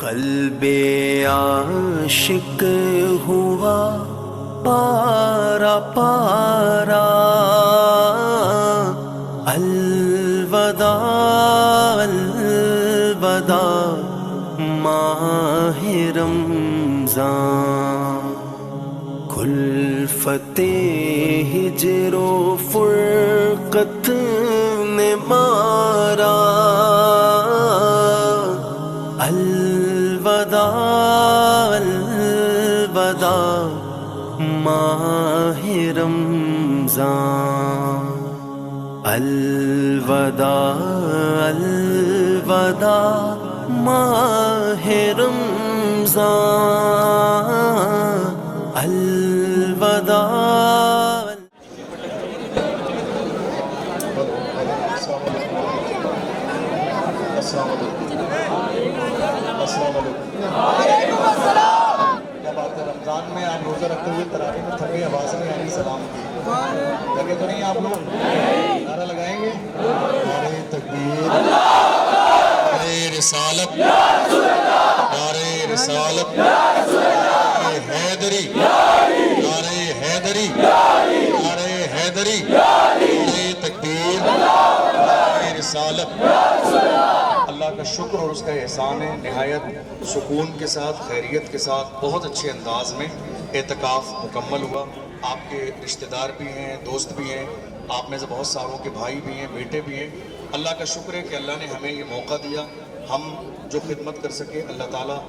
قلب عاشق ہوا پارا پارا، الوداع الوداع ماہ رمضان، کلفت ہجر و فرقت نے مارا، الوداع الوداع ماہ رمضان، الوداع الوداع ماہ رمضان، الوداع۔ وعلیکم السلام۔ کیا بات ہے، رمضان میں آپ روزہ رکھتے ہوئے تراویح میں تھکے، آواز میں آئی سلام کی لگے تو نہیں؟ آپ لوگ نعرہ لگائیں گے؟ نعرہ تکبیر، نعرہ رسالت، نعرہ رسالت، نعرہ حیدری، نعرہ حیدری، نعرہ حیدری، نعرہ تکبیر، نعرہ رسالت۔ اللہ کا شکر اور اس کا احسان ہے، نہایت سکون کے ساتھ، خیریت کے ساتھ، بہت اچھے انداز میں اعتکاف مکمل ہوا۔ آپ کے رشتہ دار بھی ہیں، دوست بھی ہیں، آپ میں سے بہت ساروں کے بھائی بھی ہیں، بیٹے بھی ہیں۔ اللہ کا شکر ہے کہ اللہ نے ہمیں یہ موقع دیا، ہم جو خدمت کر سکے۔ اللہ تعالیٰ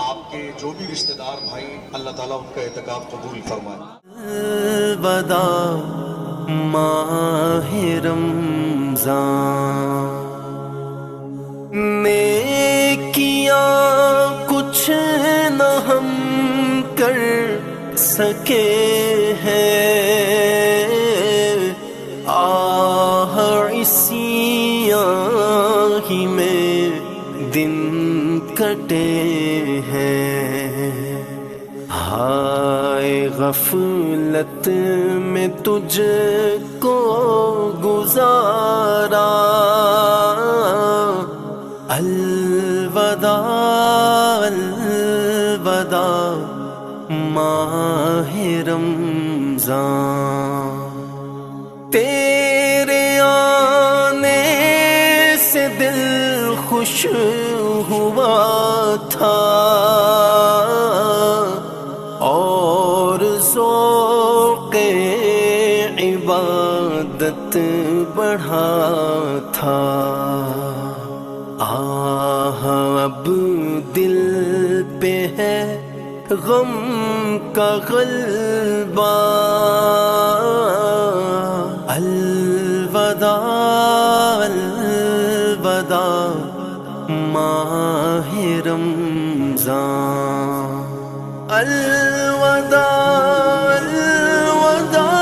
آپ کے جو بھی رشتہ دار بھائی، اللہ تعالیٰ ان کا اعتکاف قبول فرمائے۔ الوداع ماہ رمضان، نیکیاں کچھ نہ ہم کر سکے ہیں، آہ اسی آہی میں دن کٹے ہیں، ہائے غفلت میں تجھ کو گزارا، الوداع الوداع ماہ رمضان، تیرے آنے سے دل خوش ہوا تھا اور ذوق عبادت بڑھا تھا، آہ اب دل پہ ہے غم کا غلبہ، الوداع الوداع ماہ رمضان، الوداع الوداع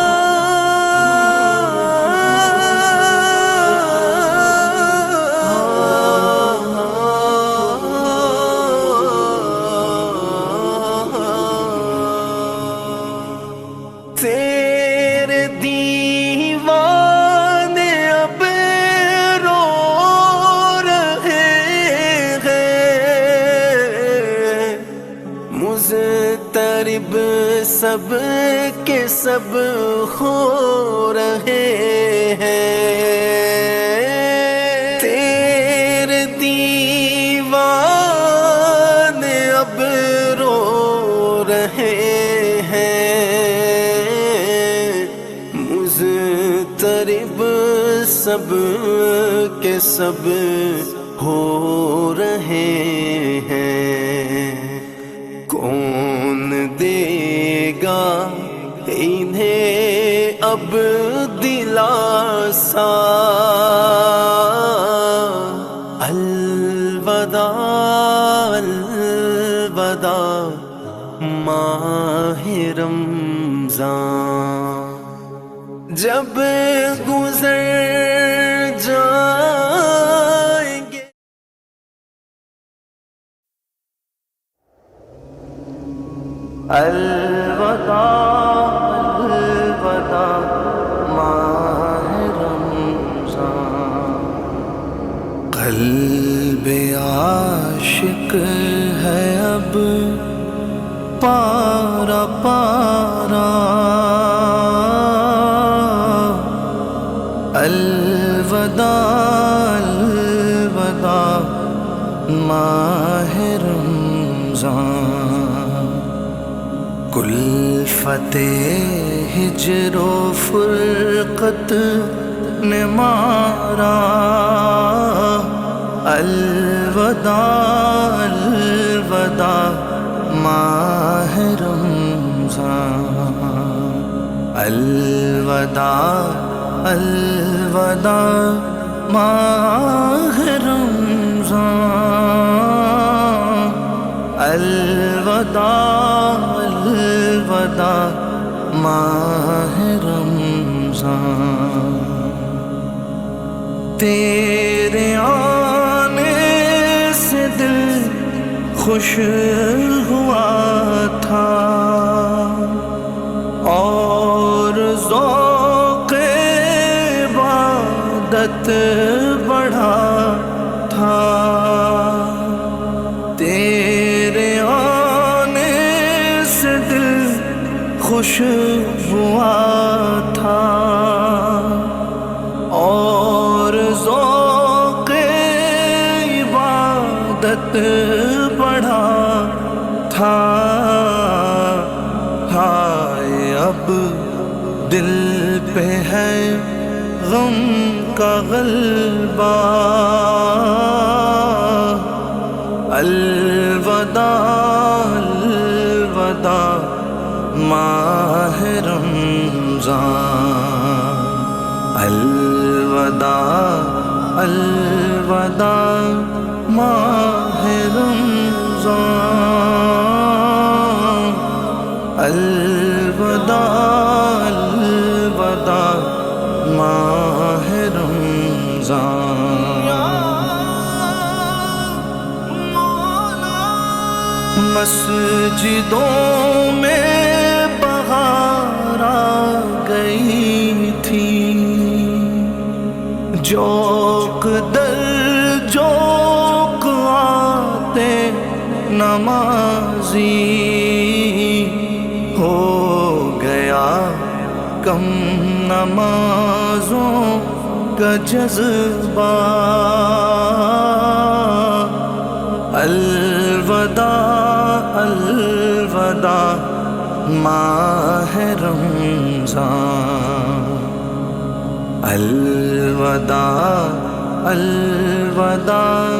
تیرے دیوانے اب رو رہے ہیں، مضطرب سب کے سب ہو رہے ہیں، تیرے دیوانے اب رو رہے ہیں، مضطرب سب کے سب ہو رہے ہیں، کون دے گا انہیں اب دلاسا، الوداع الوداع ماہ رمضان، جب گزر جائیں گے الوداع الوداع ماہ رمضان، قلب عاشق ہے اب پارا پارا الوداع الوداع ماہ رمضان کلفت ہجر و فرقت نے مارا الوداع الوداع ماہ رمضان الوداع الوداع ماہ رمضان الوداع الوداع ماہ رمضان تیرے آنے سے دل خوش ہوا تھا اور ذوق عبادت بڑھا تھا تیرے آنے سے دل خوش ہوا تھا اور ذوق عبادت بڑھا تھا ہائے اب دل پہ ہے غم کا غلبہ الوداع الوداع ماہ رمضان الوداع الوداع ماہ رمضان الوداع الوداع ماہ رمضان مسجدوں میں بہار آ گئی تھی جوق در جوق آتے نمازی ہو گیا کم نمازوں کا جذبہ الوداع الوداع ماہ رمضان الوداع الوداع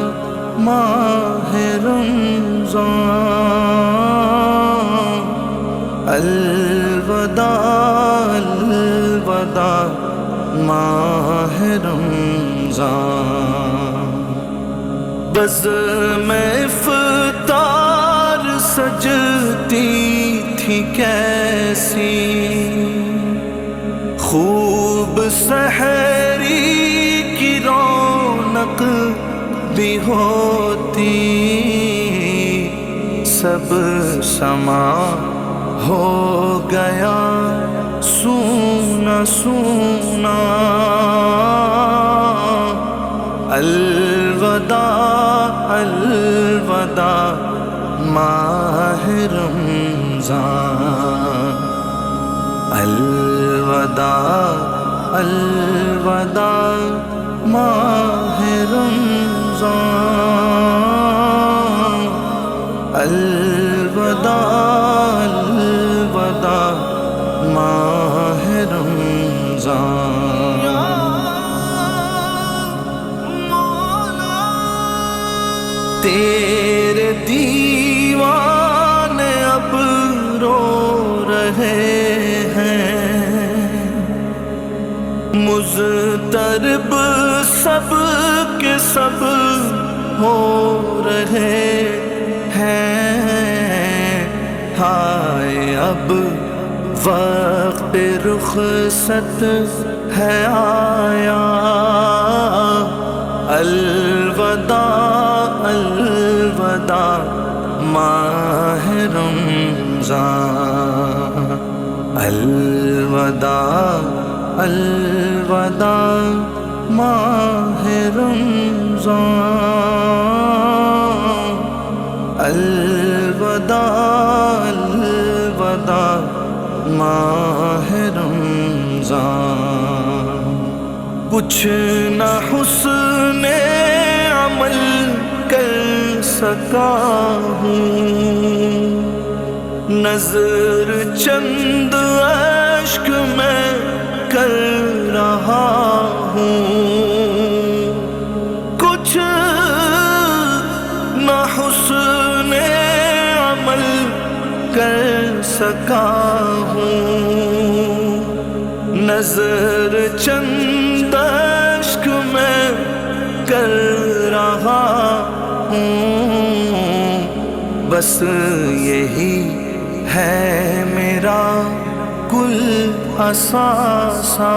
ماہ رمضان الوداع الوداع ماہ رمضان بزم افطار سجتی تھی کیسی خوب سحری کی رونق بھی ہوتی سب سما ہو گیا سونا سونا الوداع الوداع ماہ رمضان الوداع الوداع ماہ رمضان الوداع الوداع ماہ رمضان تیرے دیوانے اب رو رہے ہیں مضطرب سب کے سب ہو رہے ہیں ہائے اب وقت رخصت ہے آیا الوداع الوداع ماہ رمضان الوداع الوداع ماہ رمضان الوداع الوداع ماہ رمضان، کچھ نہ حسن عمل کر سکا ہوں، نظر چند اشک میں کر رہا ہوں، کچھ نہ حسن عمل کر سکا ہوں، نظر چند اشک میں کر رہا ہوں، بس یہی ہے میرا کل اثاثہ،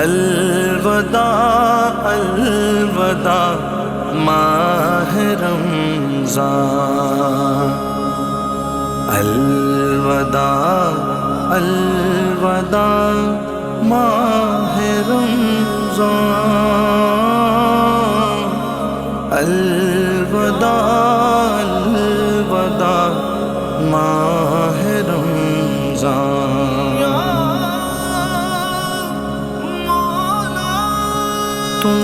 الوداع الوداع ماہ رمضان، الوداع الوداع ماہ رمضان، الوداع الوداع ماہ رمضان، تم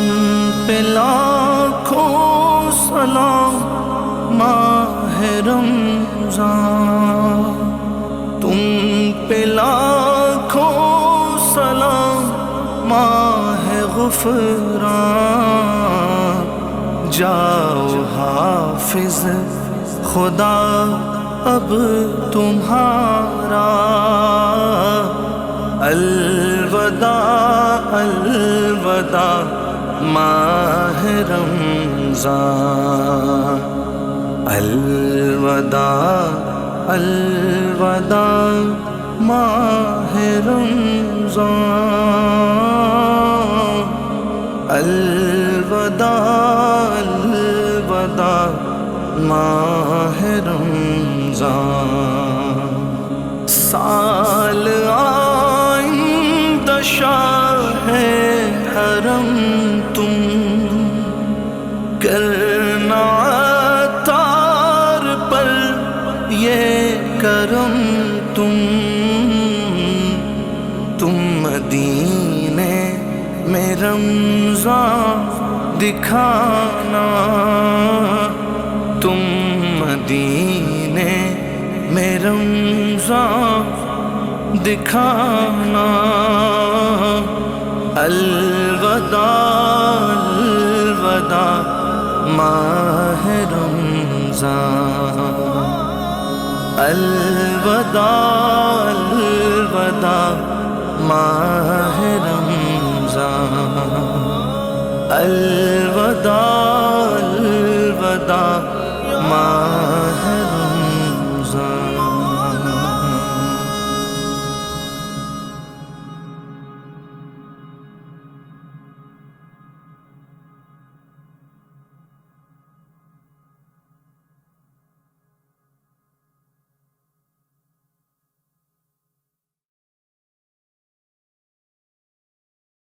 پہ لاکھوں سلام ماہ رمضان، تم پہ لاکھوں سلام ماہ غفران، جاؤ حافظ خدا اب تمہارا، الوداع الوداع ماہ رمضان، الوداع الوداع ماہ رمضان، الوداع الوداع ماہ رمضان، سال آئندہ شاہ حرم تم، کرنا عطار پر یہ کرم تم مدینے میں رمضان دکھانا، تم مدینے میں رمضان دکھانا، الوداع الوداع ماہ رمضان، الوداع الوداع ماہ رمضان، الوداع الوداع ماہ رمضان۔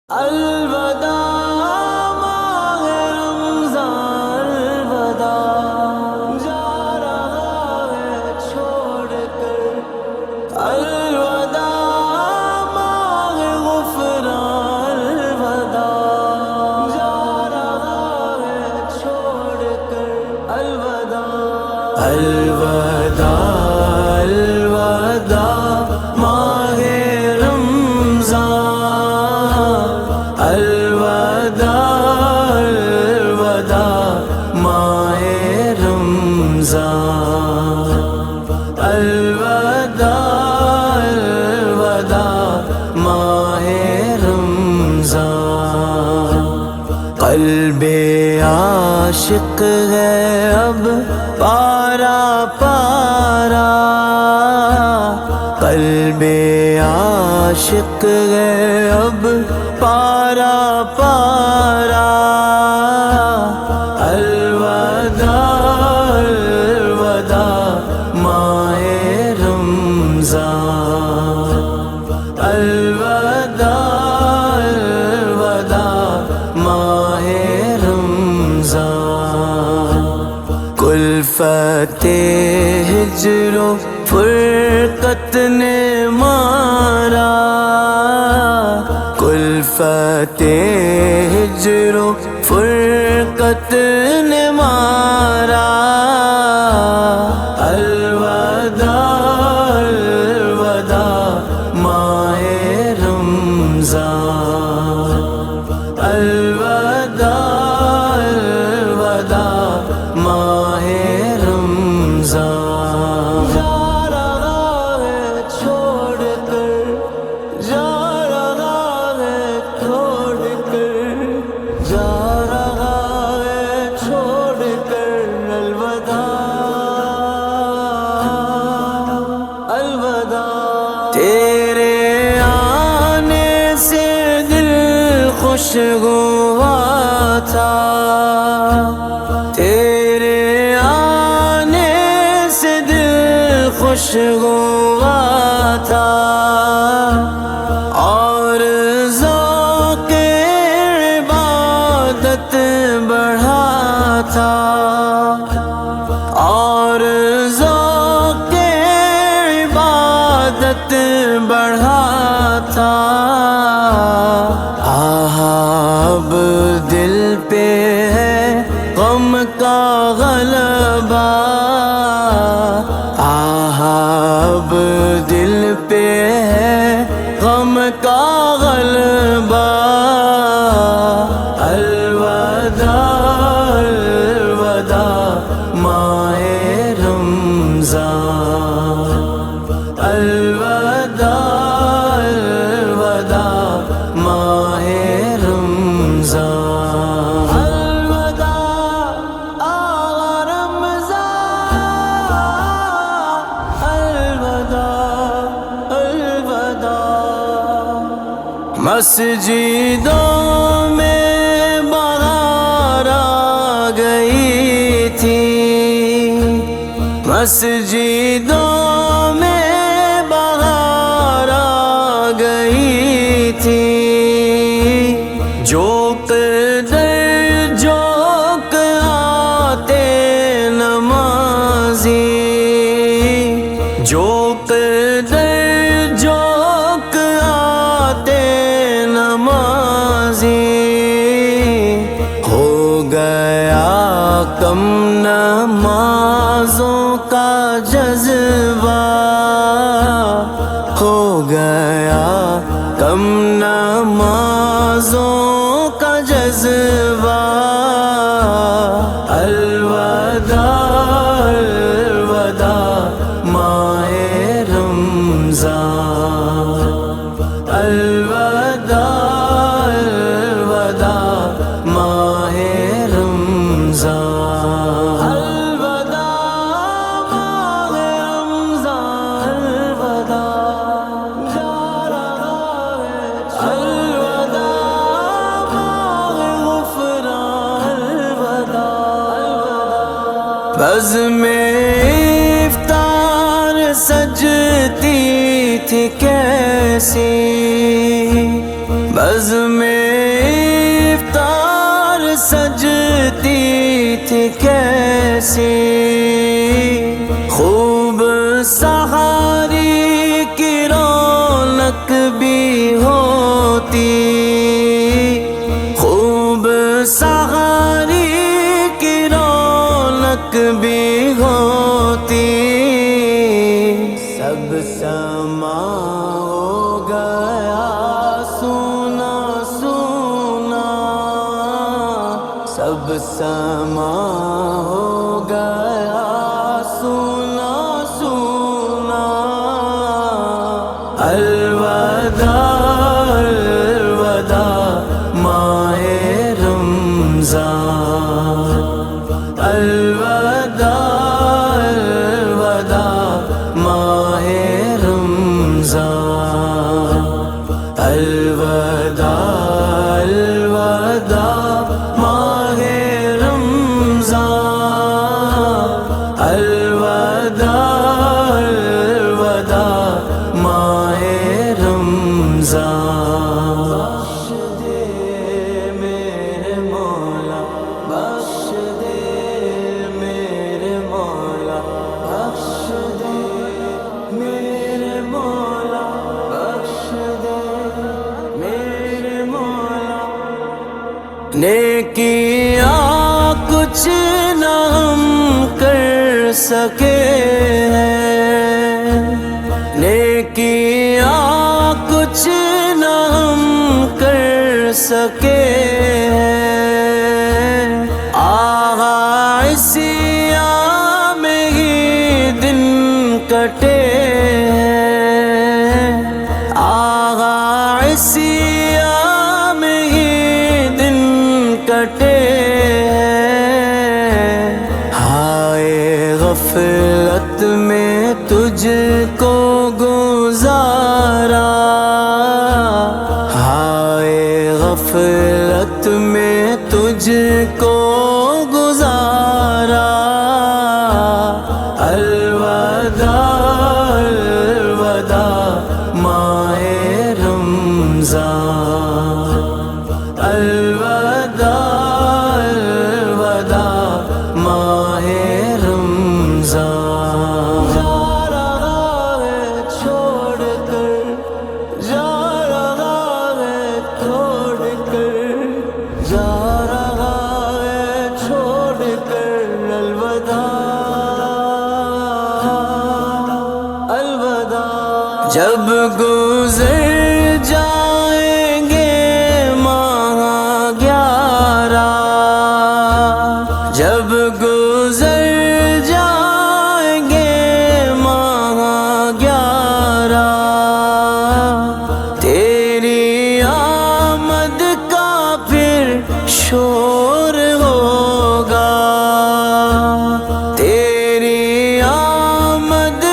الوداع ماہ رمضان، الوداع جا رہا ہے چھوڑ کر، الوداع ماہ غفران، الوداع جا رہا ہے چھوڑ کر، الوداع الوداع الوداع ماہ رمضان، الوداع الوداع ماہ رمضان، الوداع الوداع ماہ رمضان، قلب عاشق ہے اب پارا پارا، قلب عاشق ہے اب پارا پارا، الوداع الوداع ماہ رمضان، الوداع الوداع ماہ رمضان، الفت ہجر و فرقت نے مارا، الفت ہجر و فرقت نے مارا، الوداع الوداع ماہ رمضان، الوداع الوداع ماہ رمضان، جا رہا ہے چھوڑ کر، جا رہا ہے چھوڑ کر، جا رہا ہے چھوڑ کر، الوداع الوداع، تیرے آنے سے دل خوش ہوا تھا، تیرے آنے سے دل خوش ہوا تھا، اور ذوق عبادت بڑھا تھا، اور ذوق عبادت بڑھا تھا، اب دل پہ ہے غم کا غلبہ، اب دل پہ ہے غم کا غلبہ، الوداع الوداع ماہ رمضان، الوداع الوداع ماہ رمضان، الوداع آغا رمضان، الوداع الوداع، مسجدوں میں بہار آ گئی تھی، مسجدوں میں بہار آ گئی تھی، جو قدر جوک آتے نمازی، جو قدر جوک آتے نمازی، ہو گیا کم نمازوں کا جذبہ، ہو گیا کم نمازوں کا جذبہ، الوداع الوداع ماہ رمضان، الوداع الوداع ماہ رمضان، الوداع ماہ رمضان، الوداع جا رہا ہے، الوداع ماہ غفران، الوداع، بزم افطار سجتی تھی کیسی، بزم افطار سجتی تھی کیسی، خوب سحاری کی رونق بھی ہوتی، خوب سحاری کی رونق بھی ہوتی، سب سما ہو گیا سونا سونا، سب سما ہو گیا سونا سونا، الوداع الوداع ماہ رمضان، الوداع الوداع ماہ رمضان، الوداع الوداع ماہ رمضان۔ سکے ہیں، نیکیاں کچھ نہ ہم کر سکے ہیں، آہا اسی عام ہی دن کٹے ہیں، آہا اسی عام ہی دن کٹے ہیں، ہائے غفلت میں تجھ کو گزارا، ہائے غفلت میں تجھ کو گزارا، الوداع الوداع ماہ رمضان، الوداع الوداع ماہ رمضان، جا رہا ہے چھوڑ کر، جا رہا ہے چھوڑ کر، جا رہا ہے چھوڑ کر، الوداع الوداع، جب گزر جائیں گے ماہ 11، جب گزر جائیں گے ماہ 11، تیری آمد کا پھر شور ہوگا، تیری آمد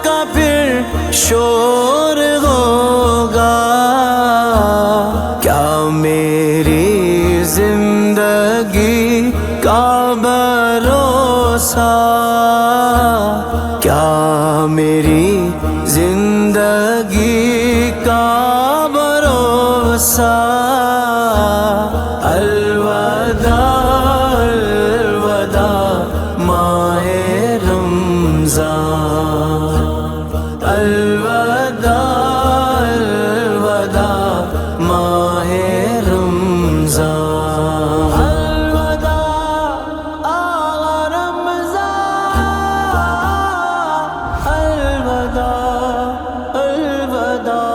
کا پھر شور ہوگا، کیا میری زندگی کا بھروسہ، کیا میری زندگی کا بھروسہ، الوداع الوداع ماہ رمضان، الوداع الوداع ماہ رمضان، الوداع آغا رمضان، الوداع الوداع،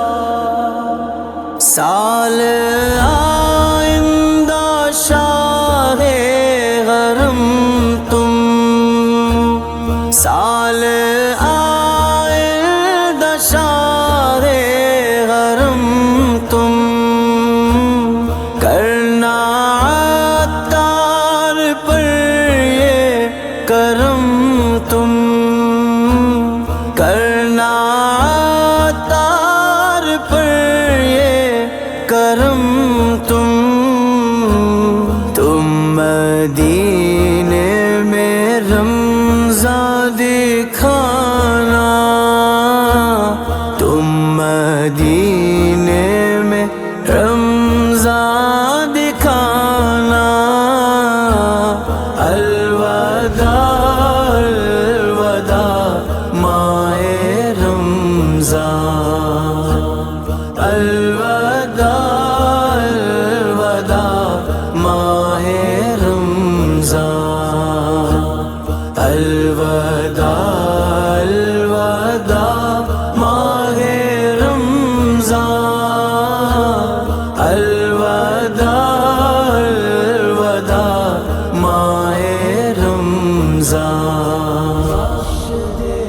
سال آئندہ شاہ غرم تم، سال آئندہ شاہ غرم تم، کرنا عطار پر یہ کرم تم، کرنا عطار پر یہ کرم تم مدینے میں رمضان دکھانا، تم مدینے میں رمضان دکھانا، الوداع الوداع ماہ رمضان، الوداع الوداع ماہ رمضان، الوداع الوداع ماہ رمضان، الوداع الوداع ماہ رمضان، بخش دے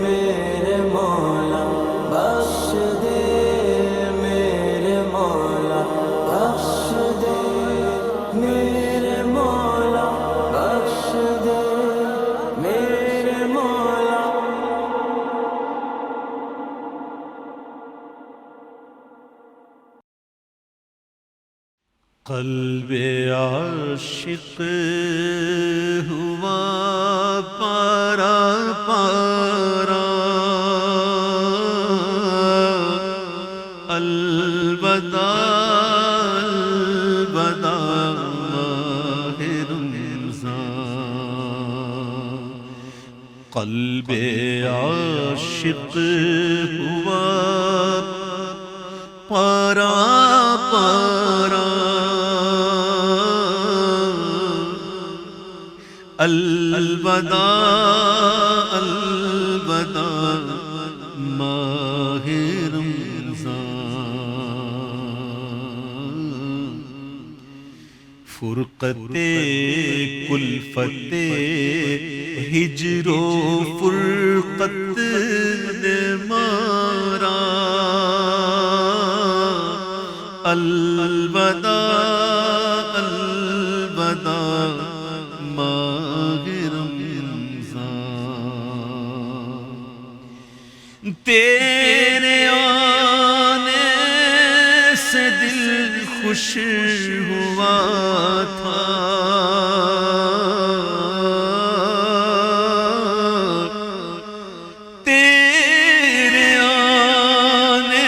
میرے مولا، بخش دے میرے مولا، بخش دے میرے مولا، بخش دے میرے مولا، قلب عاشق ہوا پارا پارا، الوداع الوداع ماہ رمضان، قلب عاشق ہوا پارا پارا، الوداع الوداع ماہ رمضان فرقت کلفت ہجر و فرقت نے مارا الوداع الوداع ماہ رمضان تیرے آنے سے دل خوش ہوا تھا تیرے آنے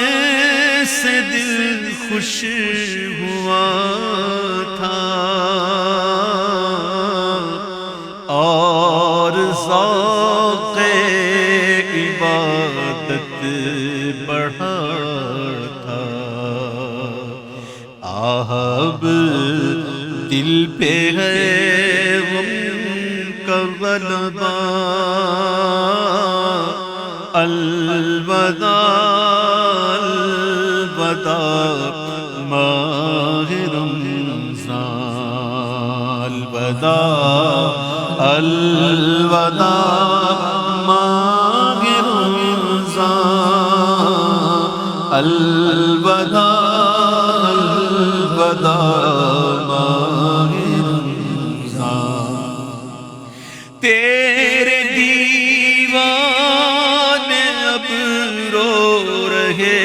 سے دل خوش ہوا تھا اور ذوق عبادت بڑھا تھا اب دل پہ ہے غم کا غلبہ الوداع الوداع ماہ رمضان الوداع الوداع ماہ رمضان الوداع الوداع ماہ رمضان تیرے دیوانے اب رو رہے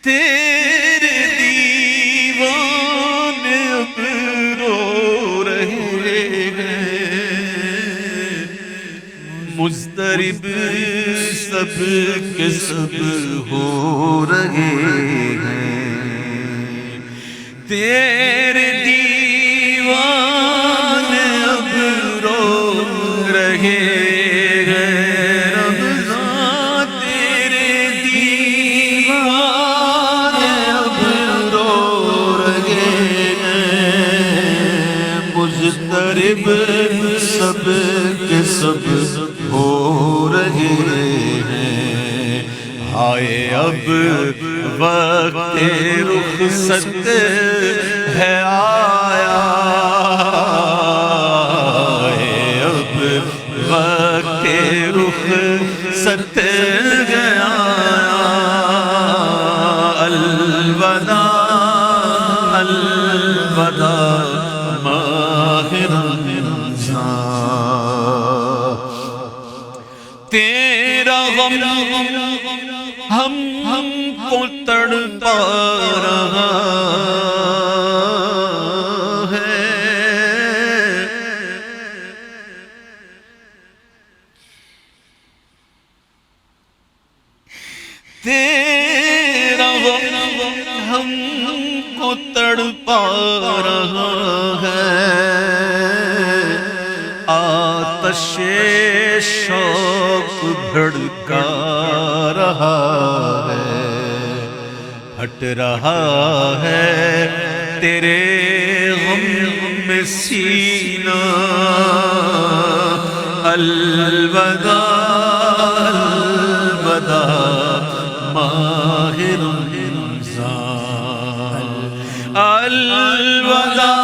تیرے دیوانے اب رو رہے ہیں مضطرب سب کے سب ہو رہے ہیں تیرے دیوانے اب رو رہے مضطرب سب کے سب ہو رہے ہیں ہائے اب وقت رخصت ہے آیا اب وقت رخصت ہے آیا الوداع الوداع ماہ رمضان تیرا غم ہم کو تڑپا رہا ہے تیرا غم ہم کو تڑپا رہا ہے آتش شوق بھڑکا رہا ہے پھٹ رہا ہے تیرے غم میں سینہ الوداع الوداع ماہ رمضان الوداع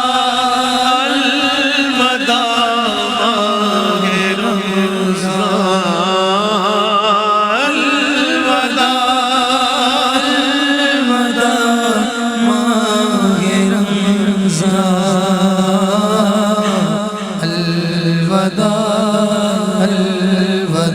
الوداع الوداع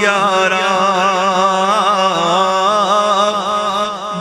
11,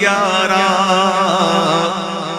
11,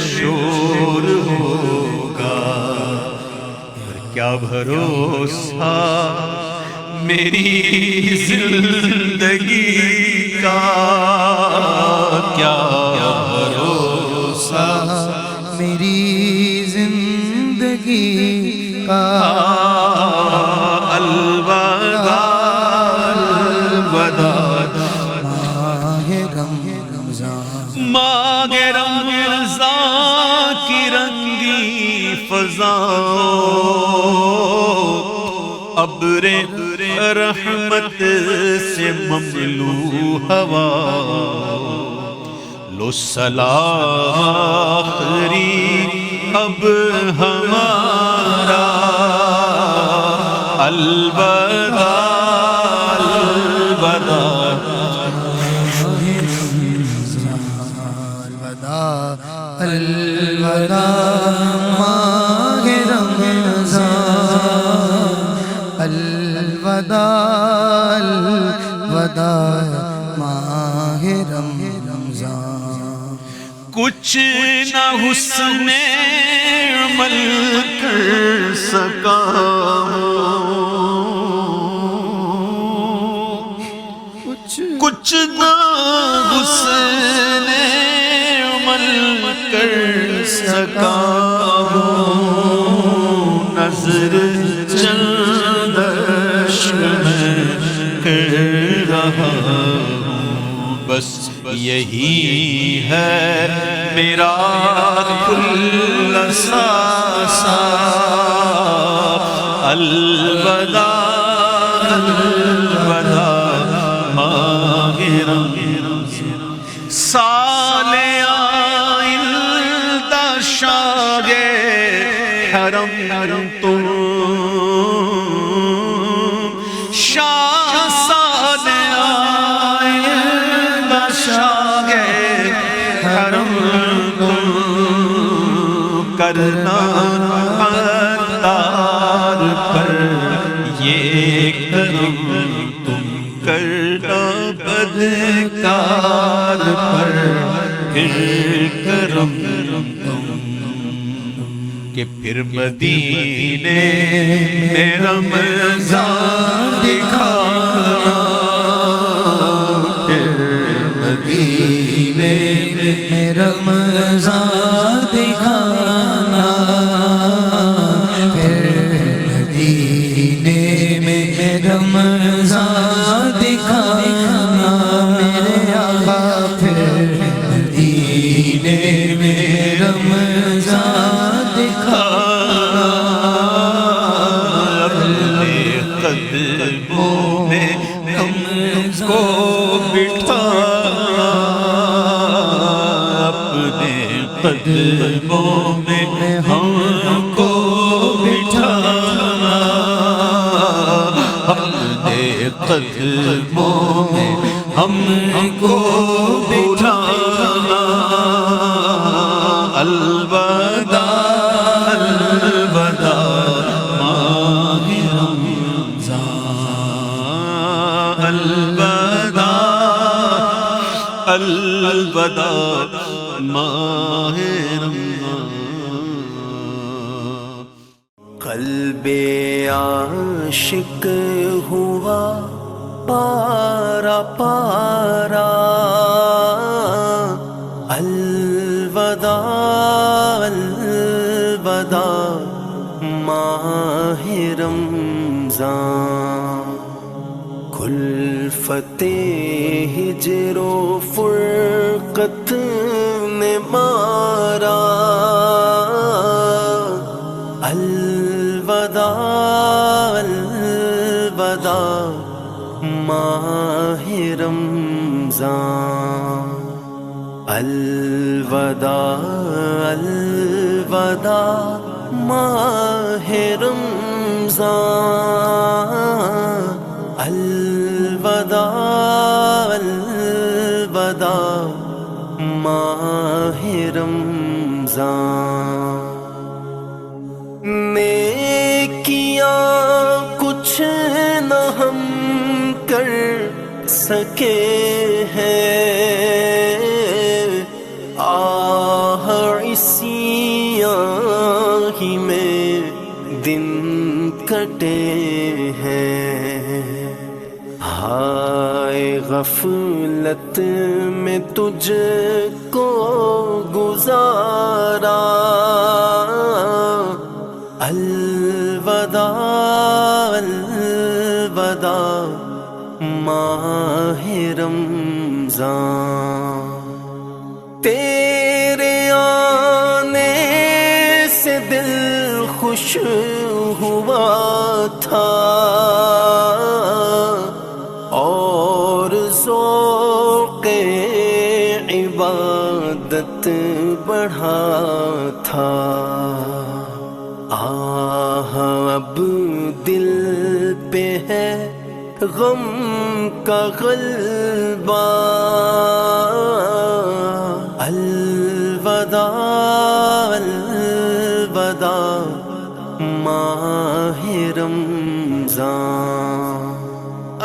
شور ہوگا، پر کیا بھروسہ میری زندگی کا، کیا بھروسہ میری زندگی کا، الوداع الوداع ماہ رمضان، ماہ رمضان کی رنگی فضا، ابر رحمت سے مملو ہوا، لو صلاح آخری اب ہمارا، الوداع الوداع الوداع الوداع ماہ رمضان، الوداع الوداع ماہ رمضان، کچھ نہ حسن عمل کر سکا، کچھ نہ حسن عمل کر سکا، نظر چندش میں کر رہا ہوں، بس یہی ہے میرا کل ساسا، الوداع الوداع ماہ رمضان، سال آئندہ شاہ حرم تم، شاہ سال آئندہ شاہ حرم تم، کرنا عطار پر یہ کرم تم، کرنا بدکار پر پھر کرم تم، کہ پھر مدینے میں رمضان دکھانا، پھر مدینے میں رمضان دکھانا، پھر مدینے میں رمضان دکھانا، میرے آقا پھر مدینے میں رمضان دکھانا، اپنے قدموں میں ہم کو بٹھانا، اپنے قدموں میں ہم کو بٹھانا، اپنے قدموں میں ہم کو بٹھانا، الوداع الوداع ماہ رمضان، الوداع الوداع ماہ رمضان، قلب عاشق ہوا پارا پارا، الوداع الوداع ماہ رمضان، کلفت ہجر و فرقت نے مارا، الوداع الوداع ماہ رمضان، الوداع الوداع ماہ رمضان، الوداع الوداع ماہ رمضان، نیکیاں کچھ نہ ہم کر سکے ہیں، آہ اس سیاہی میں دن کٹے ہیں، ہائے غفلت میں تجھ کو گزارا، الوداع الوداع ماہ رمضان، تیرے آنے سے دل خوش ہوا تھا اور ذوق عبادت بڑھا تھا، آہ اب دل پہ ہے غم کا غلبہ، الوداع الوداع ماہ رمضان،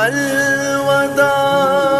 الوداع